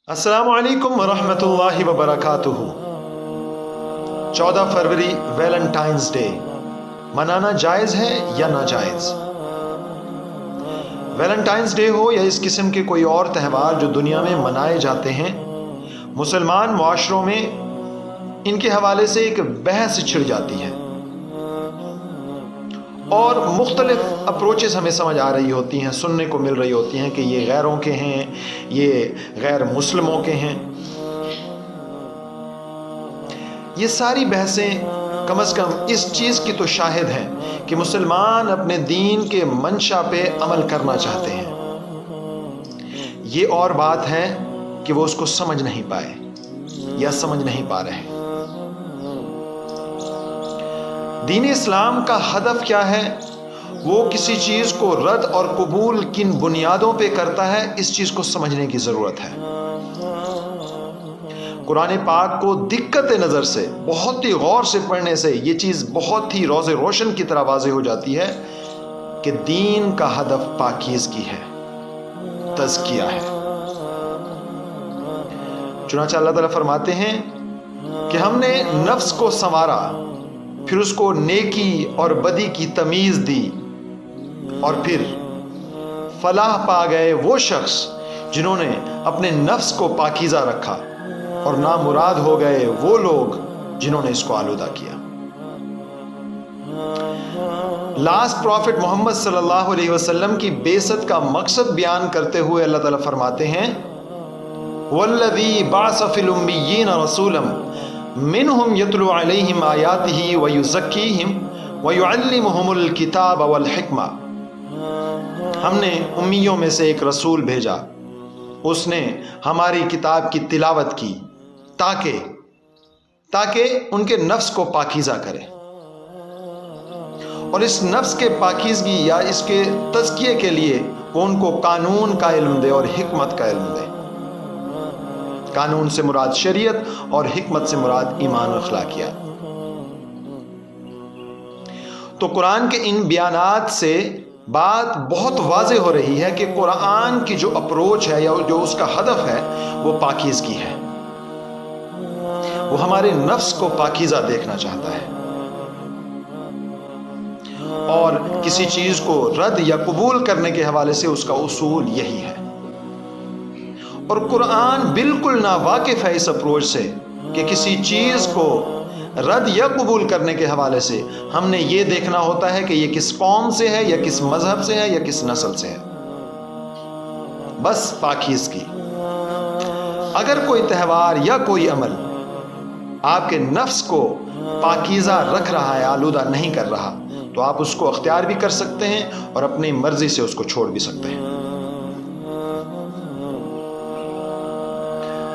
السلام علیکم ورحمۃ اللہ وبرکاتہ۔ 14 فروری ویلنٹائنز ڈے منانا جائز ہے یا ناجائز؟ ویلنٹائنز ڈے ہو یا اس قسم کے کوئی اور تہوار جو دنیا میں منائے جاتے ہیں، مسلمان معاشروں میں ان کے حوالے سے ایک بحث چھڑ جاتی ہے اور مختلف اپروچز ہمیں سمجھ آ رہی ہوتی ہیں، سننے کو مل رہی ہوتی ہیں کہ یہ غیروں کے ہیں، یہ غیر مسلموں کے ہیں۔ یہ ساری بحثیں کم از کم اس چیز کی تو شاہد ہیں کہ مسلمان اپنے دین کے منشا پہ عمل کرنا چاہتے ہیں۔ یہ اور بات ہے کہ وہ اس کو سمجھ نہیں پائے یا سمجھ نہیں پا رہے۔ دین اسلام کا ہدف کیا ہے؟ وہ کسی چیز کو رد اور قبول کن بنیادوں پہ کرتا ہے، اس چیز کو سمجھنے کی ضرورت ہے۔ قرآن پاک کو دقت نظر سے بہت ہی غور سے پڑھنے سے یہ چیز بہت ہی روز روشن کی طرح واضح ہو جاتی ہے کہ دین کا ہدف پاکیزگی ہے، تزکیہ ہے۔ چنانچہ اللہ تعالیٰ فرماتے ہیں کہ ہم نے نفس کو سنوارا، پھر اس کو نیکی اور بدی کی تمیز دی، اور پھر فلاح پا گئے وہ شخص جنہوں نے اپنے نفس کو پاکیزہ رکھا، اور نامراد ہو گئے وہ لوگ جنہوں نے اس کو آلودہ کیا۔ لاسٹ پروفٹ محمد صلی اللہ علیہ وسلم کی بعثت کا مقصد بیان کرتے ہوئے اللہ تعالیٰ فرماتے ہیں وَالَّذِي بَعَثَ فِي الْأُمِّيِّينَ رَسُولًا مِّنْهُمْ يَتْلُو عَلَيْهِمْ آيَاتِهِ وَيُزَكِّيهِمْ وَيُعَلِّمُهُمُ الْكِتَابَ وَالْحِكْمَةَ۔ ہم نے امیوں میں سے ایک رسول بھیجا، اس نے ہماری کتاب کی تلاوت کی تاکہ ان کے نفس کو پاکیزہ کرے، اور اس نفس کے پاکیزگی یا اس کے تزکیے کے لیے وہ ان کو قانون کا علم دے اور حکمت کا علم دے۔ قانون سے مراد شریعت اور حکمت سے مراد ایمان و اخلاقیات۔ تو قرآن کے ان بیانات سے بات بہت واضح ہو رہی ہے کہ قرآن کی جو اپروچ ہے یا جو اس کا ہدف ہے وہ پاکیزگی ہے۔ وہ ہمارے نفس کو پاکیزہ دیکھنا چاہتا ہے، اور کسی چیز کو رد یا قبول کرنے کے حوالے سے اس کا اصول یہی ہے۔ اور قرآن بالکل ناواقف ہے اس اپروچ سے کہ کسی چیز کو رد یا قبول کرنے کے حوالے سے ہم نے یہ دیکھنا ہوتا ہے کہ یہ کس قوم سے ہے یا کس مذہب سے ہے یا کس نسل سے ہے۔ بس پاکیزگی۔ اگر کوئی تہوار یا کوئی عمل آپ کے نفس کو پاکیزہ رکھ رہا ہے، آلودہ نہیں کر رہا، تو آپ اس کو اختیار بھی کر سکتے ہیں اور اپنی مرضی سے اس کو چھوڑ بھی سکتے ہیں۔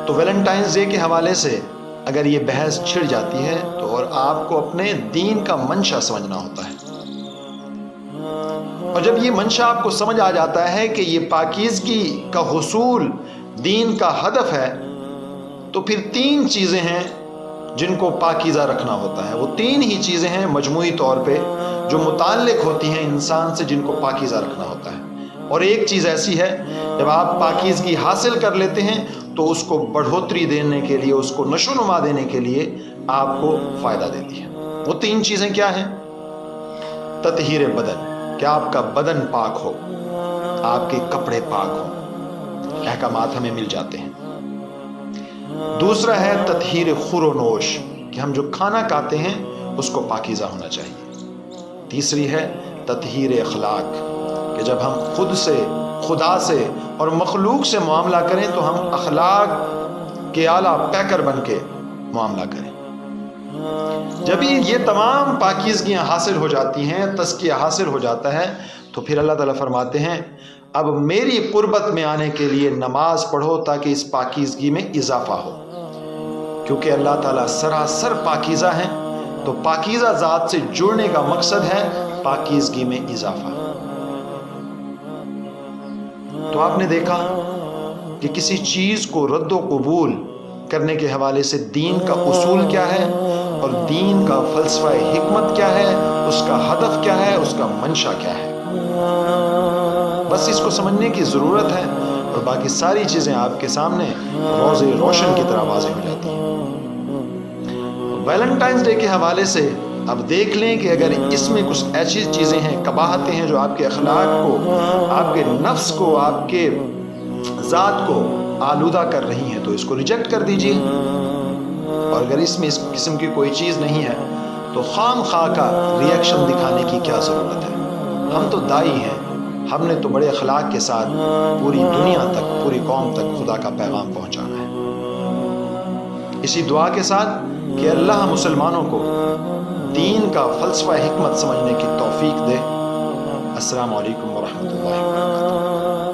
تو ویلنٹائنز ڈے کے حوالے سے اگر یہ بحث چھڑ جاتی ہے تو اور آپ کو اپنے دین کا منشا سمجھنا ہوتا ہے، اور جب یہ منشا آپ کو سمجھ آ جاتا ہے کہ یہ پاکیزگی کا حصول دین کا ہدف ہے، تو پھر 3 چیزیں ہیں جن کو پاکیزہ رکھنا ہوتا ہے۔ وہ 3 ہی چیزیں ہیں مجموعی طور پہ جو متعلق ہوتی ہیں انسان سے، جن کو پاکیزہ رکھنا ہوتا ہے۔ اور ایک چیز ایسی ہے جب آپ پاکیزگی حاصل کر لیتے ہیں تو اس کو بڑھوتری دینے کے لیے، اس کو نشو و نما دینے کے لیے آپ کو فائدہ دیتی ہے۔ وہ 3 چیزیں کیا ہیں؟ تطہیر بدن، کہ آپ کا بدن پاک ہو، آپ کے کپڑے پاک ہوں، احکامات ہمیں مل جاتے ہیں۔ دوسرا ہے تطہیر خور و نوش، کہ ہم جو کھانا کھاتے ہیں اس کو پاکیزہ ہونا چاہیے۔ تیسری ہے تطہیر اخلاق، کہ جب ہم خود سے، خدا سے اور مخلوق سے معاملہ کریں تو ہم اخلاق کے اعلیٰ پیکر بن کے معاملہ کریں۔ جب یہ تمام پاکیزگیاں حاصل ہو جاتی ہیں، تزکیہ حاصل ہو جاتا ہے، تو پھر اللہ تعالیٰ فرماتے ہیں اب میری قربت میں آنے کے لیے نماز پڑھو تاکہ اس پاکیزگی میں اضافہ ہو، کیونکہ اللہ تعالیٰ سراسر پاکیزہ ہیں۔ تو پاکیزہ ذات سے جڑنے کا مقصد ہے پاکیزگی میں اضافہ۔ تو آپ نے دیکھا کہ کسی چیز کو رد و قبول کرنے کے حوالے سے دین کا اصول کیا ہے، اور دین کا فلسفہ حکمت کیا ہے، اس کا ہدف کیا ہے، اس کا منشا کیا ہے۔ بس اس کو سمجھنے کی ضرورت ہے، اور باقی ساری چیزیں آپ کے سامنے روز روشن کی طرح واضح ہو جاتی ہیں۔ ویلنٹائنس ڈے کے حوالے سے اب دیکھ لیں کہ اگر اس میں کچھ ایسی چیزیں ہیں، قباحتیں ہیں جو آپ کے اخلاق کو، آپ کے نفس کو، آپ کے ذات کو آلودہ کر رہی ہیں تو اس کو ریجیکٹ کر دیجئے، اور اگر اس میں اس قسم کی کوئی چیز نہیں ہے تو خام خواہ کا ریئیکشن دکھانے کی کیا ضرورت ہے؟ ہم تو دائی ہیں، ہم نے تو بڑے اخلاق کے ساتھ پوری دنیا تک، پوری قوم تک خدا کا پیغام پہنچانا ہے۔ اسی دعا کے ساتھ کہ اللہ مسلمانوں کو دین کا فلسفہ حکمت سمجھنے کی توفیق دے۔ السلام علیکم ورحمۃ اللہ وبرکاتہ۔